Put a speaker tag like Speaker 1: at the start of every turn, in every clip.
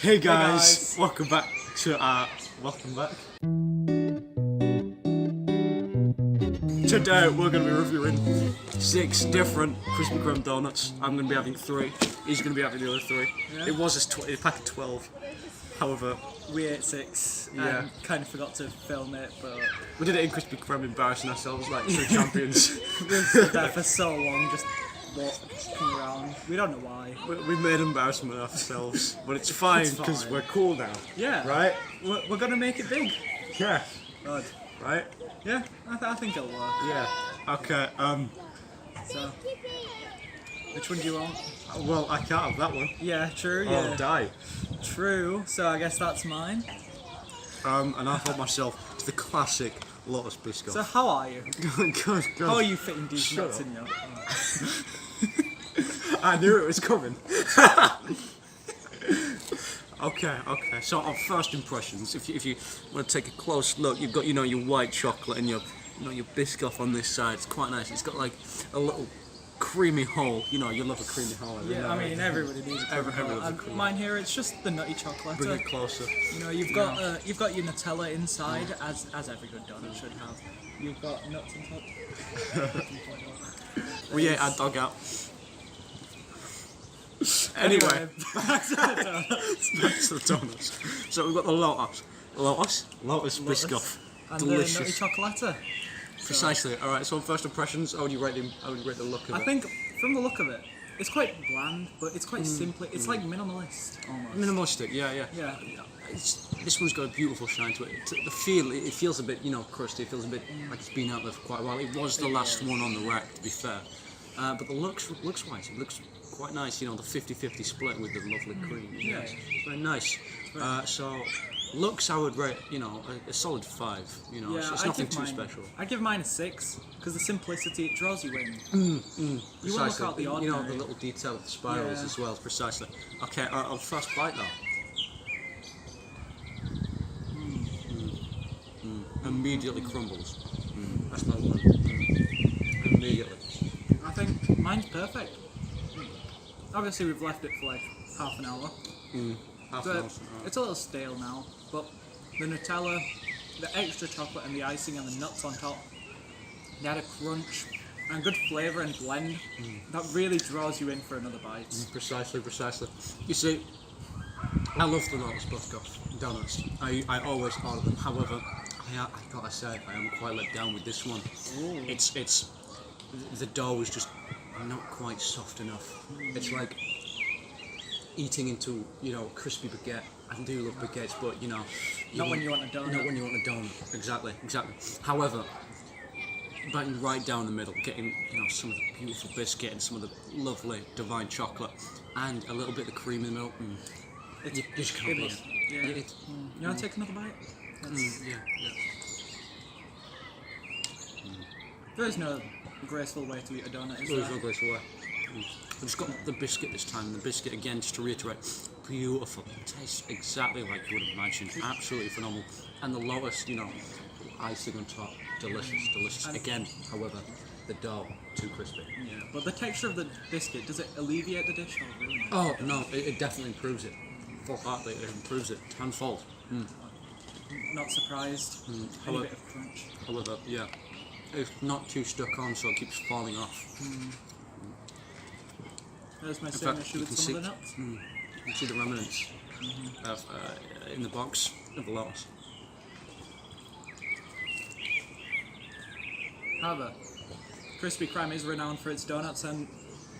Speaker 1: Hey guys, welcome back to Today we're going to be reviewing 6 different Krispy Kreme donuts. I'm going to be having 3. He's going to be having the other 3.
Speaker 2: Yeah.
Speaker 1: It was a pack of 12. However,
Speaker 2: we ate 6 and kind of forgot to film it, but
Speaker 1: we did it in Krispy Kreme, embarrassing ourselves like true champions.
Speaker 2: we've stood there for so long, just walking around. We don't know why.
Speaker 1: We made embarrassment of ourselves, but it's fine because we're cool now.
Speaker 2: Yeah.
Speaker 1: Right?
Speaker 2: We're gonna make it big.
Speaker 1: Yeah.
Speaker 2: Good.
Speaker 1: Right?
Speaker 2: Yeah, I think it'll work.
Speaker 1: Yeah. Okay.
Speaker 2: So, which one do you want?
Speaker 1: Well, I can't have that one.
Speaker 2: Yeah, true.
Speaker 1: Or
Speaker 2: Yeah.
Speaker 1: I'll die.
Speaker 2: True. So I guess that's mine.
Speaker 1: And I help myself to the classic Lotus Biscoff.
Speaker 2: So how are you?
Speaker 1: Good.
Speaker 2: How are you fitting these
Speaker 1: Shut
Speaker 2: nuts
Speaker 1: up.
Speaker 2: in your?
Speaker 1: I knew it was coming. Okay. So, on first impressions, if you want to take a close look, you've got your white chocolate and your Biscoff on this side. It's quite nice. It's got like a little creamy hole. You love a creamy hole.
Speaker 2: Yeah, I mean everybody needs a creamy
Speaker 1: Everybody
Speaker 2: hole.
Speaker 1: loves a
Speaker 2: And
Speaker 1: creamy
Speaker 2: mine here, it's just the nutty chocolate.
Speaker 1: Bring it closer.
Speaker 2: You've got your Nutella inside, as every good donut should have. You've got nuts on top.
Speaker 1: We ate our Doughnut. Anyway,
Speaker 2: back to the donuts.
Speaker 1: back to the donuts. So we've got the Lotus Biscoff.
Speaker 2: And
Speaker 1: Delicious.
Speaker 2: the nutty chocolate.
Speaker 1: Precisely. All right. So on first impressions, how would you rate the look of it?
Speaker 2: I think from the look of it, it's quite bland, but it's quite simple. It's like minimalist almost.
Speaker 1: Minimalistic. Yeah.
Speaker 2: Yeah.
Speaker 1: This one's got a beautiful shine to it. The feel, it feels a bit, crusty. It feels a bit like it's been out there for quite a while. It was the last one on the rack, to be fair. But the looks wise, it looks quite nice. The 50-50 split with the lovely cream.
Speaker 2: Yeah.
Speaker 1: It's very nice. So looks, I would rate, a solid 5. It's nothing too special.
Speaker 2: I'd give mine a 6 because the simplicity it draws you in. You want to look out the
Speaker 1: The
Speaker 2: ordinary.
Speaker 1: little detail of the spirals as well. Precisely. Okay. On first bite though. Immediately crumbles. That's not one. Immediately.
Speaker 2: I think mine's perfect. Obviously, we've left it for like half an hour.
Speaker 1: Half
Speaker 2: But
Speaker 1: an hour.
Speaker 2: it's a little stale now, but the Nutella, the extra chocolate and the icing and the nuts on top, they had a crunch and good flavour and blend that really draws you in for another bite.
Speaker 1: Precisely. You see, I love the Lotus Biscoff donuts. I always order them. However, I gotta say, I am quite let down with this one.
Speaker 2: Ooh.
Speaker 1: It's the dough is just not quite soft enough. It's like eating into crispy baguette. I do love baguettes, but
Speaker 2: Not when you want a donut.
Speaker 1: Not when you want a donut. Exactly. However, biting right down the middle, getting some of the beautiful biscuit and some of the lovely divine chocolate, and a little bit of the cream in the middle. You just can't beat it.
Speaker 2: Yeah. You want to take another bite?
Speaker 1: Yeah.
Speaker 2: There is no graceful way to eat a donut, is
Speaker 1: There's
Speaker 2: there?
Speaker 1: no graceful way. I've just got the biscuit this time, and the biscuit again, just to reiterate, beautiful. It tastes exactly like you would have imagined. Absolutely phenomenal. And the Lotus, icing on top, delicious.
Speaker 2: And
Speaker 1: again, however, the dough too crispy.
Speaker 2: Yeah, but the texture of the biscuit, does it alleviate the dish or really?
Speaker 1: Oh no, it definitely improves it. Full-heartedly, it improves it tenfold.
Speaker 2: Not surprised. Any
Speaker 1: However-
Speaker 2: bit of crunch.
Speaker 1: However, yeah, it's not too stuck on, so it keeps falling off.
Speaker 2: There's my
Speaker 1: In
Speaker 2: same
Speaker 1: fact,
Speaker 2: issue
Speaker 1: you
Speaker 2: with
Speaker 1: can
Speaker 2: some of
Speaker 1: see-
Speaker 2: the nuts.
Speaker 1: You can see the remnants of, in the box of the Lotus.
Speaker 2: However, Krispy Kreme is renowned for its donuts, and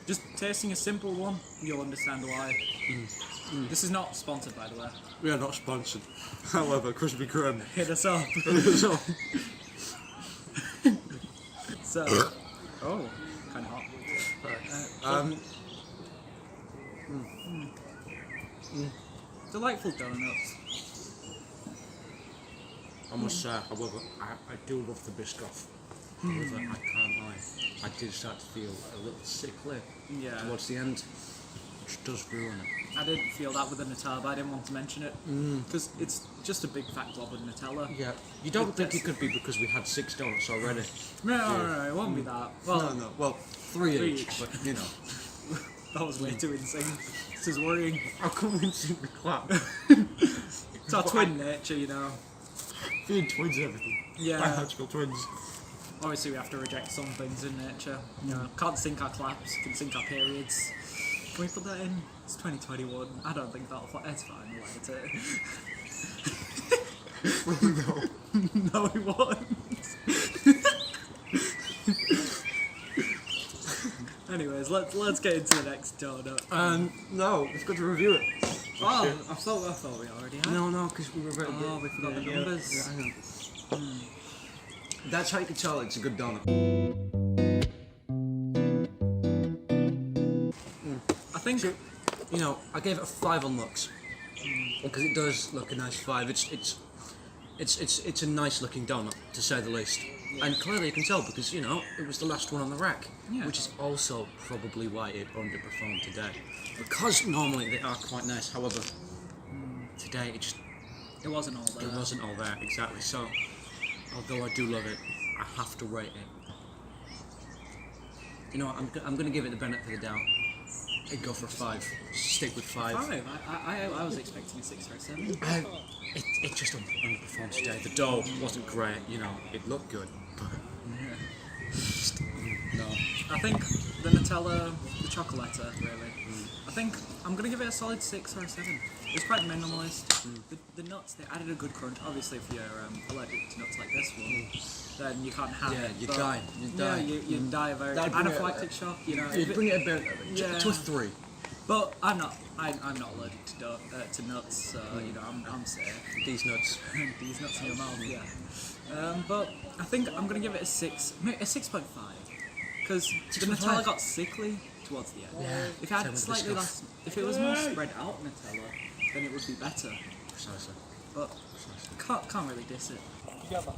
Speaker 2: just tasting a simple one, you'll understand why. This is not sponsored, by the way.
Speaker 1: We are not sponsored. However, Krispy Kreme.
Speaker 2: Hit us up.
Speaker 1: So,
Speaker 2: So, oh, kind of hot. Delightful donuts.
Speaker 1: I must say, however, I do love the Biscoff. However, I can't lie. I did start to feel a little sickly
Speaker 2: Yeah.
Speaker 1: towards the end, which does ruin it.
Speaker 2: I did feel that with the Nutella, but I didn't want to mention it because it's just a big fat glob of Nutella.
Speaker 1: Yeah. You don't think it could be because we had 6 donuts already?
Speaker 2: No, it won't be that. Well,
Speaker 1: No. Well, 3
Speaker 2: 3
Speaker 1: each,
Speaker 2: each.
Speaker 1: but
Speaker 2: That was way too insane. This is worrying.
Speaker 1: How come we didn't clap?
Speaker 2: It's our twin nature, you know.
Speaker 1: Being twins and everything.
Speaker 2: Yeah.
Speaker 1: Biological twins.
Speaker 2: Obviously, we have to reject some things in nature. You know, can't sync our claps, can sync our periods. Can we put that in? It's 2021. I don't think that'll fly. It's fine, we'll edit it. No, we won't. Anyways, let's get into the next donut.
Speaker 1: No, we've got to review it.
Speaker 2: Oh, I thought we already had.
Speaker 1: No, because we were very
Speaker 2: Oh, we forgot the numbers.
Speaker 1: Yeah, hang on. That's how you can tell it's a good donut.
Speaker 2: I think,
Speaker 1: You know, I gave it a 5 on looks because it does look a nice 5. It's a nice looking donut to say the least, and clearly you can tell because you know it was the last one on the rack, which is also probably why it underperformed today. Because normally they are quite nice, however, today
Speaker 2: it wasn't all there.
Speaker 1: It wasn't all there exactly. So, although I do love it, I have to rate it. You know, what, I'm going to give it the benefit of the doubt. I'd go for a 5. Stick with 5.
Speaker 2: 5? I was expecting a 6 or a 7.
Speaker 1: It just underperformed today. The dough wasn't great, you know, it looked good, but no.
Speaker 2: I think the Nutella, the chocolata, really. I think I'm going to give it a solid 6 or a 7. It was quite minimalist. The nuts, they added a good crunch. Obviously, if you're allergic to nuts like this one, then you can't have it.
Speaker 1: You
Speaker 2: but
Speaker 1: die.
Speaker 2: Yeah, you die a very anaphylactic shock. You know,
Speaker 1: You'd bring it about to a 3.
Speaker 2: But I'm not allergic to nuts, so you know I'm safe.
Speaker 1: These nuts.
Speaker 2: These nuts in your mouth, yeah. But I think I'm gonna give it a 6, a 6.5, because the Nutella got sickly towards the end.
Speaker 1: Yeah.
Speaker 2: If it had slightly less, if it was more spread out Nutella, then it would be better.
Speaker 1: Precisely.
Speaker 2: But can't really diss it. You got that?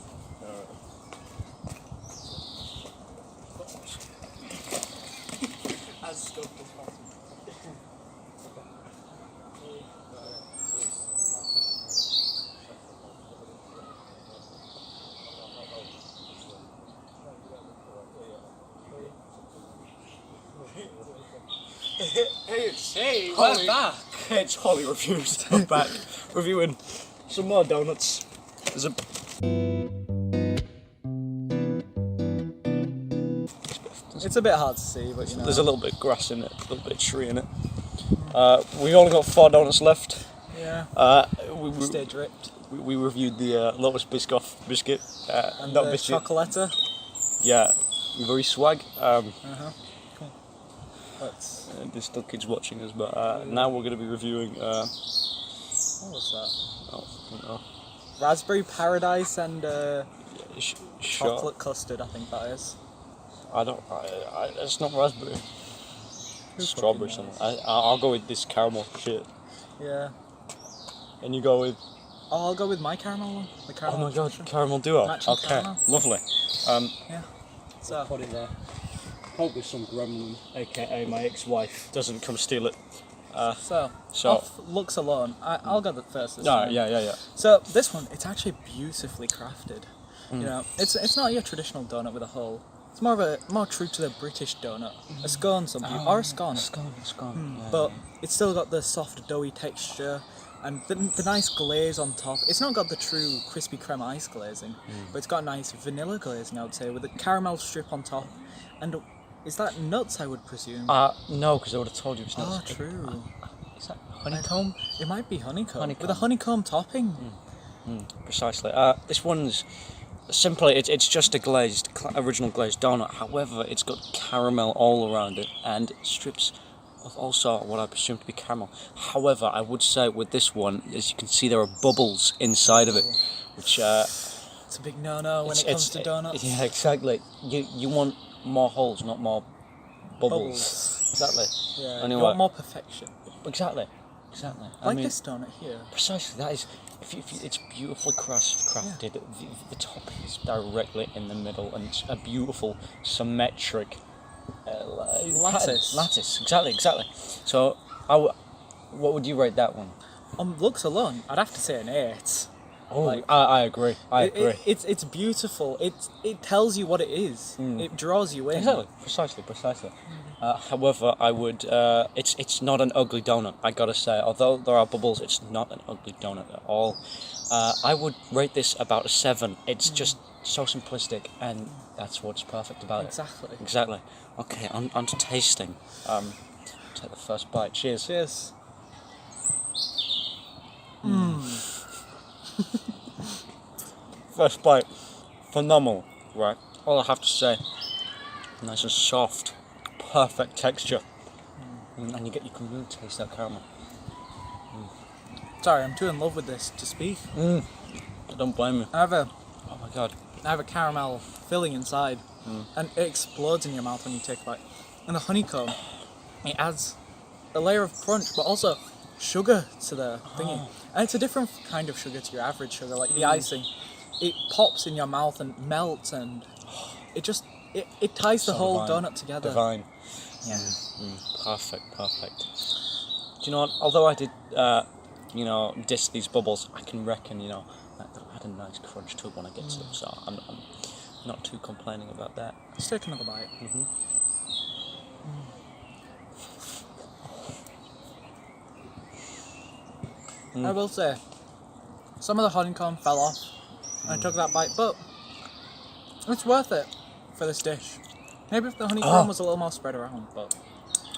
Speaker 2: As stuffed as possible.
Speaker 1: Hey,
Speaker 2: We're back.
Speaker 1: It's HolyReviews. I'm back reviewing some more donuts. There's a
Speaker 2: It's a bit hard to see, but you know.
Speaker 1: There's a little bit of grass in it, a little bit of tree in it. We've only got 4 donuts left.
Speaker 2: Yeah.
Speaker 1: We
Speaker 2: Stay dripped.
Speaker 1: we reviewed the Lotus Biscoff biscuit.
Speaker 2: And
Speaker 1: not
Speaker 2: the
Speaker 1: biscuit.
Speaker 2: chocolata.
Speaker 1: Yeah, very swag.
Speaker 2: Cool. Let's.
Speaker 1: There's still kids watching us, but now we're going to be reviewing.
Speaker 2: What was that?
Speaker 1: Oh, I don't know.
Speaker 2: Raspberry Paradise and
Speaker 1: Shot.
Speaker 2: chocolate custard, I think that is.
Speaker 1: I don't. It's not raspberry. Strawberry something. I'll go with this caramel shit.
Speaker 2: Yeah.
Speaker 1: And you go with.
Speaker 2: Oh, I'll go with my caramel one. The caramel.
Speaker 1: Oh my god,
Speaker 2: nutrition.
Speaker 1: caramel duo.
Speaker 2: Matching
Speaker 1: Okay,
Speaker 2: caramel.
Speaker 1: lovely.
Speaker 2: Yeah. So.
Speaker 1: Put it there. Hope there's some gremlin, aka my ex-wife, doesn't come steal it.
Speaker 2: So. Off looks alone, I'll go the first. This time.
Speaker 1: Yeah.
Speaker 2: So this one, it's actually beautifully crafted. You know, it's not your traditional donut with a hole. It's more true to the British donut. A scone, or a scone.
Speaker 1: Scone. Yeah,
Speaker 2: But it's still got the soft doughy texture and the nice glaze on top. It's not got the true Krispy Kreme ice glazing, but it's got a nice vanilla glazing, I would say, with a caramel strip on top. And is that nuts, I would presume?
Speaker 1: no, because I would have told you it's
Speaker 2: Oh,
Speaker 1: not.
Speaker 2: true.
Speaker 1: Is that honeycomb?
Speaker 2: It might be honeycomb.
Speaker 1: Honeycomb.
Speaker 2: With a honeycomb topping.
Speaker 1: Precisely. This one's simply it's just a original glazed donut. However, it's got caramel all around it and strips of also what I presume to be caramel. However, I would say with this one, as you can see, there are bubbles inside of it, which
Speaker 2: It's a big no-no when it comes to donuts.
Speaker 1: Yeah, exactly. You want more holes, not more bubbles. Exactly.
Speaker 2: Yeah.
Speaker 1: Anyway.
Speaker 2: You want more perfection.
Speaker 1: Exactly.
Speaker 2: Like this donut here.
Speaker 1: Precisely. That is. If it's beautifully crafted. Yeah. The topping is directly in the middle, and it's a beautiful symmetric
Speaker 2: lattice.
Speaker 1: Lattice. Exactly. So, what would you rate that one?
Speaker 2: On looks alone, I'd have to say an 8.
Speaker 1: Oh,
Speaker 2: Like,
Speaker 1: I agree. I agree.
Speaker 2: It's beautiful. It tells you what it is. It draws you in.
Speaker 1: Exactly, precisely. However, I would. It's not an ugly donut. I gotta say, although there are bubbles, it's not an ugly donut at all. I would rate this about a 7. It's just so simplistic, and that's what's perfect about it. Exactly. Okay, on to tasting. Take the first bite. Cheers.
Speaker 2: Cheers.
Speaker 1: First bite, phenomenal. Right. All I have to say, nice and soft, perfect texture, and you can really taste that caramel.
Speaker 2: Sorry, I'm too in love with this to speak.
Speaker 1: I don't blame you.
Speaker 2: I have a caramel filling inside, and it explodes in your mouth when you take a bite. And the honeycomb, it adds a layer of crunch, but also sugar to the thingy. And it's a different kind of sugar to your average sugar, like the icing. It pops in your mouth and melts, and it just it ties the whole donut together.
Speaker 1: Divine.
Speaker 2: Yeah.
Speaker 1: Perfect. Do you know what? Although I did, diss these bubbles, I can reckon, that had a nice crunch to it when I get to them, so I'm not too complaining about that.
Speaker 2: Let's take another bite. I will say, some of the honeycomb fell off when I took that bite, but it's worth it for this dish. Maybe if the honeycomb was a little more spread around, but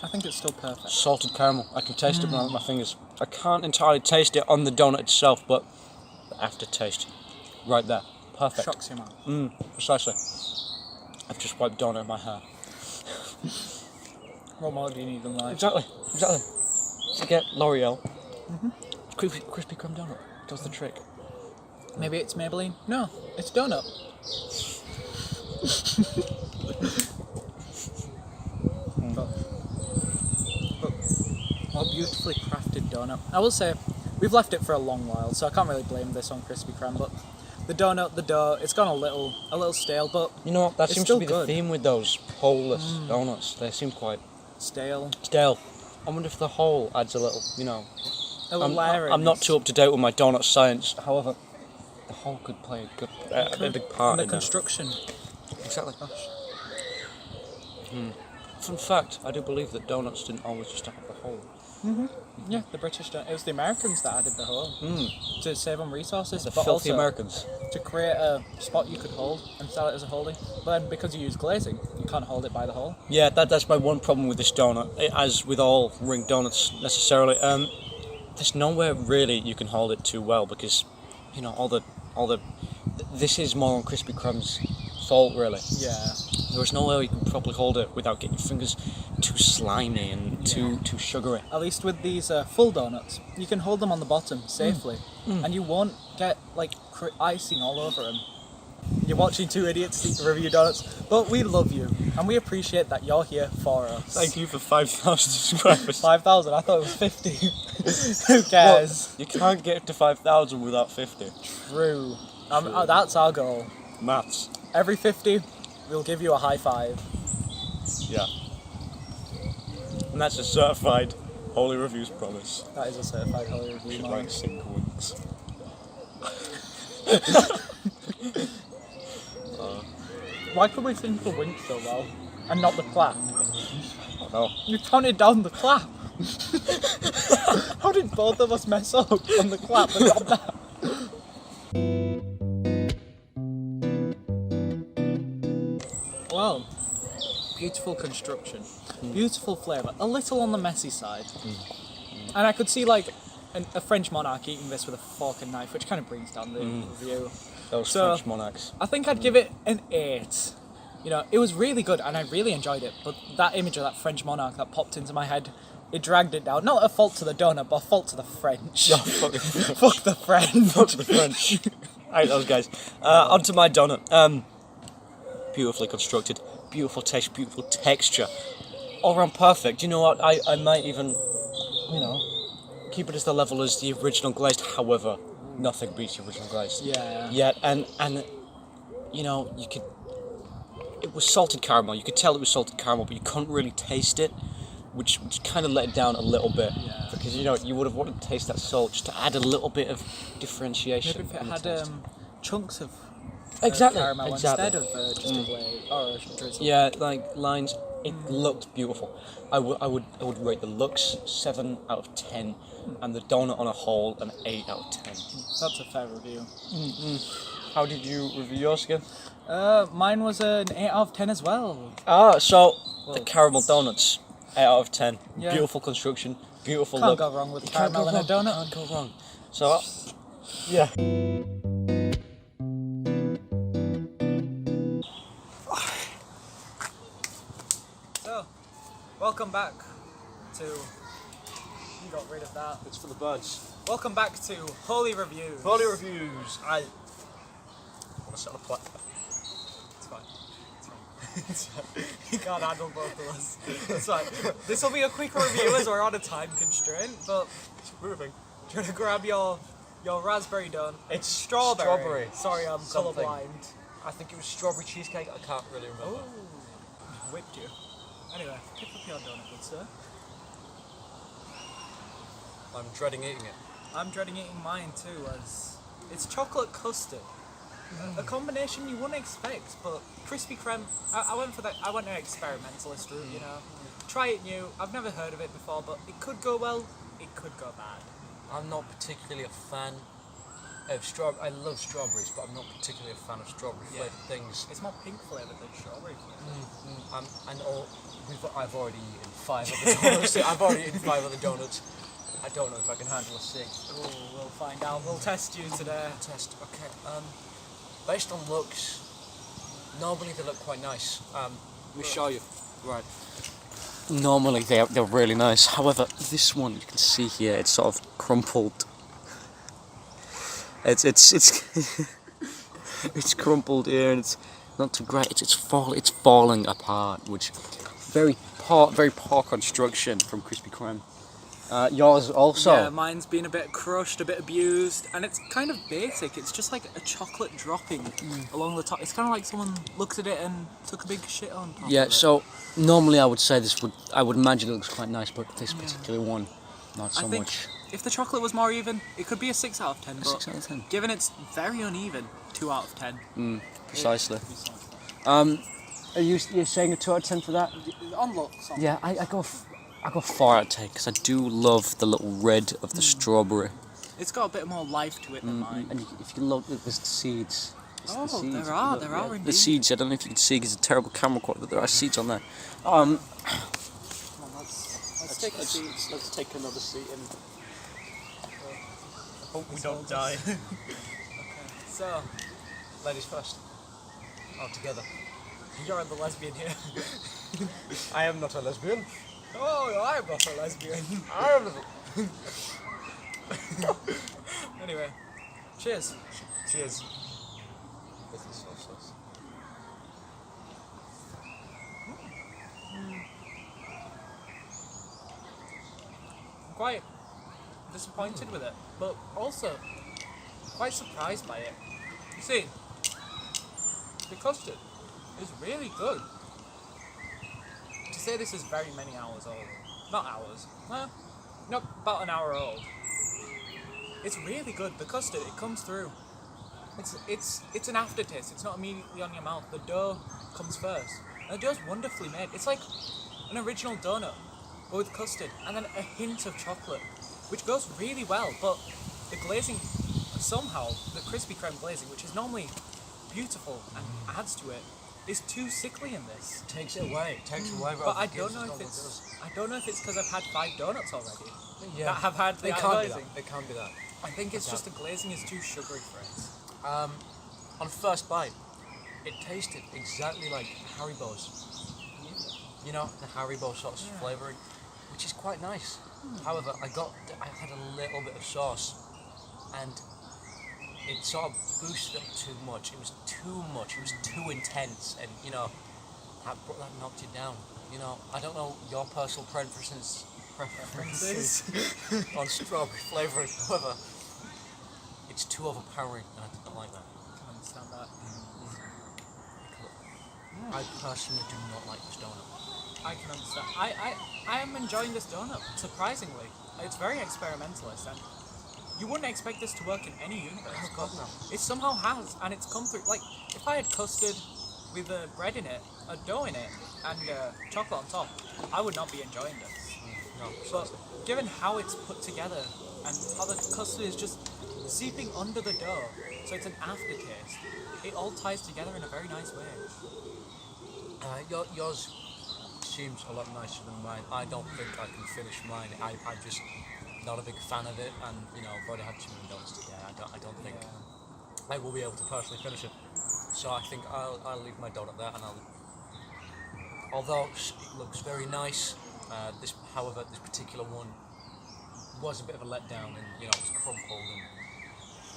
Speaker 2: I think it's still perfect.
Speaker 1: Salted caramel. I can taste it when I with my fingers. I can't entirely taste it on the donut itself, but the aftertaste, right there, perfect.
Speaker 2: Shocks your mouth.
Speaker 1: Precisely. I've just wiped donut in my hair.
Speaker 2: What more do you need in life?
Speaker 1: Exactly. To get L'Oreal. Krispy Kreme donut does the trick.
Speaker 2: Maybe it's Maybelline? No, it's Doughnut. But what a beautifully crafted donut. I will say, we've left it for a long while, so I can't really blame this on Krispy Kreme, but the donut, the dough, it's gone a little stale, but
Speaker 1: you know what, that seems to be
Speaker 2: good.
Speaker 1: the theme with those holeless donuts. They seem quite
Speaker 2: stale.
Speaker 1: I wonder if the hole adds a little, I'm not too up to date with my donut science. However, the hole could play a big part
Speaker 2: in
Speaker 1: in
Speaker 2: the construction.
Speaker 1: Exactly. Fun fact, I do believe that donuts didn't always just have the hole.
Speaker 2: Yeah, the British don't. It was the Americans that added the hole to save on resources.
Speaker 1: The
Speaker 2: but
Speaker 1: filthy
Speaker 2: also
Speaker 1: Americans.
Speaker 2: to create a spot you could hold and sell it as a holding. But then because you use glazing, you can't hold it by the hole.
Speaker 1: Yeah, that's my one problem with this donut. As with all ring donuts necessarily, there's nowhere really you can hold it too well because, all the this is more on Krispy Kreme's fault really.
Speaker 2: Yeah.
Speaker 1: There's no way you can properly hold it without getting your fingers too slimy and too sugary.
Speaker 2: At least with these full donuts, you can hold them on the bottom safely, and you won't get icing all over them. You're watching two idiots review donuts, but we love you, and we appreciate that you're here for us.
Speaker 1: Thank you for 5,000 subscribers.
Speaker 2: 5,000? I thought it was 50. Who cares?
Speaker 1: Well, you can't get to 5,000 without 50.
Speaker 2: True. That's our goal.
Speaker 1: Maths.
Speaker 2: Every 50, we'll give you a high five.
Speaker 1: Yeah. And that's a certified HolyReviews promise.
Speaker 2: That is a certified HolyReview
Speaker 1: Should
Speaker 2: moment.
Speaker 1: like sink winks.
Speaker 2: Why could we sing the wink so well and not the clap?
Speaker 1: Oh no.
Speaker 2: You counted down the clap. How did both of us mess up on the clap but not that? Well, beautiful construction, beautiful flavour, a little on the messy side. And I could see a French monarch eating this with a fork and knife, which kind of brings down the review.
Speaker 1: Those French monarchs.
Speaker 2: I think I'd give it an 8. It was really good and I really enjoyed it, but that image of that French monarch that popped into my head, it dragged it down. Not a fault to the donut, but a fault to the French.
Speaker 1: Oh, fuck the French.
Speaker 2: Fuck the French.
Speaker 1: Fuck the French. I hate those guys. Onto my donut. Beautifully constructed, beautiful taste, beautiful texture. All around perfect. You know what? I might even, keep it as the level as the original glazed. However, nothing beats the original glazed.
Speaker 2: Yeah.
Speaker 1: Yeah, and you could. It was salted caramel. You could tell it was salted caramel, but you couldn't really taste it. which kind of let it down a little bit.
Speaker 2: Yeah.
Speaker 1: Because you would have wanted to taste that salt just to add a little bit of differentiation.
Speaker 2: Maybe if it had chunks of caramel
Speaker 1: exactly.
Speaker 2: instead of just a glaze or a drizzle.
Speaker 1: Yeah, like lines. It looked beautiful. I would rate the looks 7 out of 10, and the donut on a whole an 8 out of 10.
Speaker 2: That's a fair review.
Speaker 1: How did you review yours again?
Speaker 2: Mine was an 8 out of 10 as well.
Speaker 1: So the caramel donuts, 8 out of 10.
Speaker 2: Yeah.
Speaker 1: Beautiful construction, beautiful
Speaker 2: Can't
Speaker 1: look.
Speaker 2: go wrong with
Speaker 1: You can't
Speaker 2: caramel
Speaker 1: go
Speaker 2: and a
Speaker 1: wrong.
Speaker 2: donut.
Speaker 1: Can't go wrong. So, yeah.
Speaker 2: So, welcome back to. You got rid of that.
Speaker 1: It's for the birds.
Speaker 2: Welcome back to HolyReviews.
Speaker 1: HolyReviews. I want to set on a platform.
Speaker 2: It's fine. It's fine. You can't handle both of us. It's fine. This will be a quick review as we're on a time constraint, but
Speaker 1: It's moving.
Speaker 2: do you want to grab your raspberry donut? It's strawberry.
Speaker 1: strawberry.
Speaker 2: Sorry, I'm
Speaker 1: Something.
Speaker 2: colourblind.
Speaker 1: I think it was strawberry cheesecake. I can't really remember.
Speaker 2: Oh, whipped you. Anyway, pick up your donut, good sir.
Speaker 1: I'm dreading eating it.
Speaker 2: I'm dreading eating mine too, as it's chocolate custard. A combination you wouldn't expect, but Krispy Kreme. I went for that. I went an experimentalist route, you know. Try it new. I've never heard of it before, but it could go well. It could go bad.
Speaker 1: I'm not particularly a fan of strawberry. I love strawberries, but I'm not particularly a fan of strawberry flavoured things.
Speaker 2: It's more pink flavoured than strawberry flavour.
Speaker 1: I've already eaten 5 of the donuts. I've already eaten 5 of the donuts. I don't know if I can handle a 6.
Speaker 2: Oh, we'll find out. We'll test you today.
Speaker 1: Test. Okay. Based on looks, normally they look quite nice. Let me show you. Right. Normally they're really nice. However, this one you can see here, it's sort of crumpled. It's it's crumpled here, and it's not too great. It's falling apart, which very poor construction from Krispy Kreme. Yours also.
Speaker 2: Yeah, mine's been a bit crushed, a bit abused, and it's kind of basic. It's just like a chocolate dropping along the top. It's kind of like someone looked at it and took a big shit on top
Speaker 1: Yeah,
Speaker 2: of it.
Speaker 1: so normally I would say I would imagine it looks quite nice, but this particular one, not so
Speaker 2: I think
Speaker 1: much.
Speaker 2: if the chocolate was more even, it could be a 6 out of 10.
Speaker 1: A
Speaker 2: But
Speaker 1: 6 out of 10.
Speaker 2: given it's very uneven, 2 out of 10.
Speaker 1: Precisely.
Speaker 2: Precisely.
Speaker 1: Are you saying a 2 out of 10 for that?
Speaker 2: On looks.
Speaker 1: Yeah, I go 4 out of 10 because I do love the little red of the strawberry.
Speaker 2: It's got a bit more life to it than mine.
Speaker 1: And if you look, there's the seeds.
Speaker 2: Oh,
Speaker 1: the seeds.
Speaker 2: there are indeed.
Speaker 1: The seeds. I don't know if you can see because it's a terrible camera quality, but there are seeds on there.
Speaker 2: Come on, let's take a seat.
Speaker 1: Let's take another seat and hope we
Speaker 2: don't
Speaker 1: don't
Speaker 2: die.
Speaker 1: die.
Speaker 2: Okay, so
Speaker 1: Ladies first. All together.
Speaker 2: you're the lesbian here.
Speaker 1: I am not a lesbian.
Speaker 2: Oh, I'm not a lesbian.
Speaker 1: I am.
Speaker 2: Anyway, cheers.
Speaker 1: Cheers. This is so sauce.
Speaker 2: I'm quite disappointed with it, but also quite surprised by it. You see, the custard is really good. To say this is very many hours old, not hours, no, about an hour old. It's really good. The custard, it comes through. It's an aftertaste. It's not immediately on your mouth. The dough comes first, and the dough's wonderfully made. It's like an original donut, but with custard, and then a hint of chocolate, which goes really well. But the glazing, somehow, the Krispy Kreme glazing, which is normally beautiful and adds to it, is too sickly in this.
Speaker 1: Takes it away.
Speaker 2: But I don't know if it's because I've had 5 donuts already that have had the
Speaker 1: It can't be
Speaker 2: glazing.
Speaker 1: that. It can't be that.
Speaker 2: I think it's just the glazing is too sugary for it.
Speaker 1: On first bite, it tasted exactly like Haribo's. You know, the Haribo sort of flavouring, which is quite nice. However, I had a little bit of sauce, and it sort of boosted up too much. It was too much. It was too intense, and that knocked it down. I don't know your personal preferences on strawberry flavouring. However, it's too overpowering, and I don't like that.
Speaker 2: I can understand that.
Speaker 1: I personally do not like this donut.
Speaker 2: I can understand. I am enjoying this donut, surprisingly. It's very experimentalist, and you wouldn't expect this to work in any universe, but it somehow has, and it's come through. Like, if I had custard with bread in it, a dough in it, and chocolate on top, I would not be enjoying this.
Speaker 1: No,
Speaker 2: But given how it's put together, and how the custard is just seeping under the dough, so it's an aftertaste, it all ties together in a very nice way.
Speaker 1: Yours seems a lot nicer than mine. I don't think I can finish mine. I'm just not a big fan of it, and you know, I've already had too many donuts today. I don't think I will be able to personally finish it. So I think I'll leave my donut there, and although it looks very nice, however, this particular one was a bit of a letdown, and you know, it was crumpled, and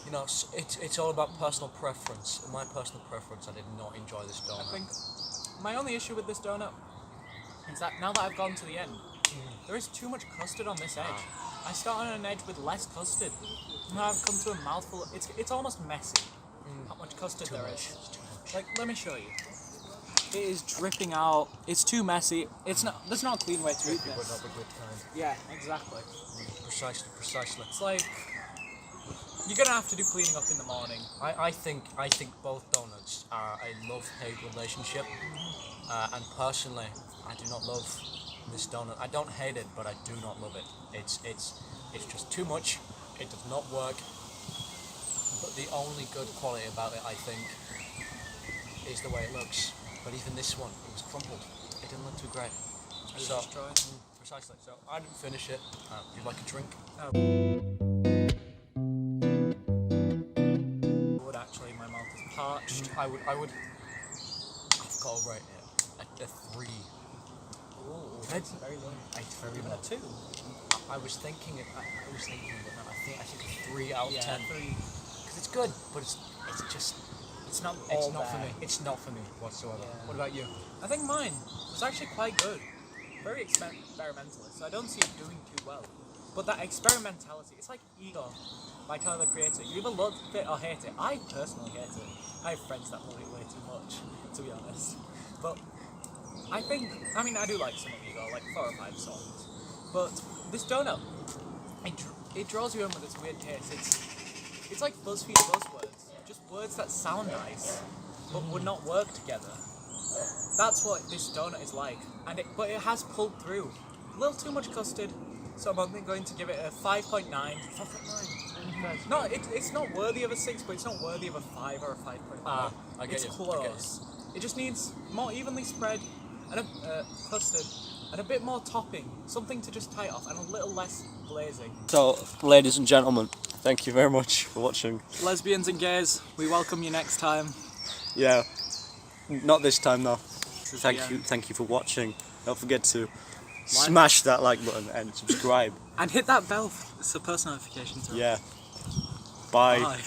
Speaker 1: you know, it's all about personal preference. In my personal preference, I did not enjoy this donut.
Speaker 2: I think my only issue with this donut is that now that I've gone to the end, there is too much custard on this edge. I start on an edge with less custard. Now I've come to a mouthful. It's almost messy. How much custard there is. Like, let me show you. It is dripping out. It's too messy. It's not. There's not a clean way to eat
Speaker 1: Would
Speaker 2: this.
Speaker 1: not be good kind.
Speaker 2: Yeah, exactly.
Speaker 1: Precisely.
Speaker 2: It's like you're gonna have to do cleaning up in the morning.
Speaker 1: I think both donuts are a love-hate relationship, and personally, I do not love this donut. I don't hate it, but I do not love it. It's just too much. It does not work. But the only good quality about it, I think, is the way it looks. But even this one, it was crumpled. It didn't look too great. So precisely. So I didn't finish it. Do you like a drink?
Speaker 2: Actually, my mouth is parched.
Speaker 1: I would. I've got to rate it a 3.
Speaker 2: Ooh, that's very low.
Speaker 1: It's very
Speaker 2: Even
Speaker 1: low.
Speaker 2: a 2.
Speaker 1: I was thinking, but no, I think a 3 out of 10.
Speaker 2: 3.
Speaker 1: Because it's good, but it's not for me. It's not for me whatsoever.
Speaker 2: Yeah.
Speaker 1: What about you?
Speaker 2: I think mine was actually quite good. Very experimentalist, so I don't see it doing too well. But that experimentality, it's like Ego by Tyler the Creator. You either love it or hate it. I personally hate it. I have friends that love it way too much, to be honest. But I do like some of Ego, like 4 or 5 songs. But this donut, it draws you in with its weird taste. It's like BuzzFeed buzzwords, just words that sound nice, but would not work together. That's what this donut is like, but it has pulled through. A little too much custard, so I'm only going to give it a 5.9. 5.9. No, it's not worthy of a 6, but it's not worthy of a 5 or a 5.5.
Speaker 1: I get
Speaker 2: it's
Speaker 1: you.
Speaker 2: close. It just needs more evenly spread and a custard and a bit more topping, something to just tie it off, and a little less glazing.
Speaker 1: So, ladies and gentlemen, thank you very much for watching.
Speaker 2: Lesbians and gays, we welcome you next time.
Speaker 1: Yeah, not this time though.
Speaker 2: This is
Speaker 1: Thank
Speaker 2: the
Speaker 1: you,
Speaker 2: end.
Speaker 1: thank you for watching. Don't forget to smash that like button and subscribe.
Speaker 2: And hit that bell for post notifications.
Speaker 1: Yeah. Bye.
Speaker 2: Bye.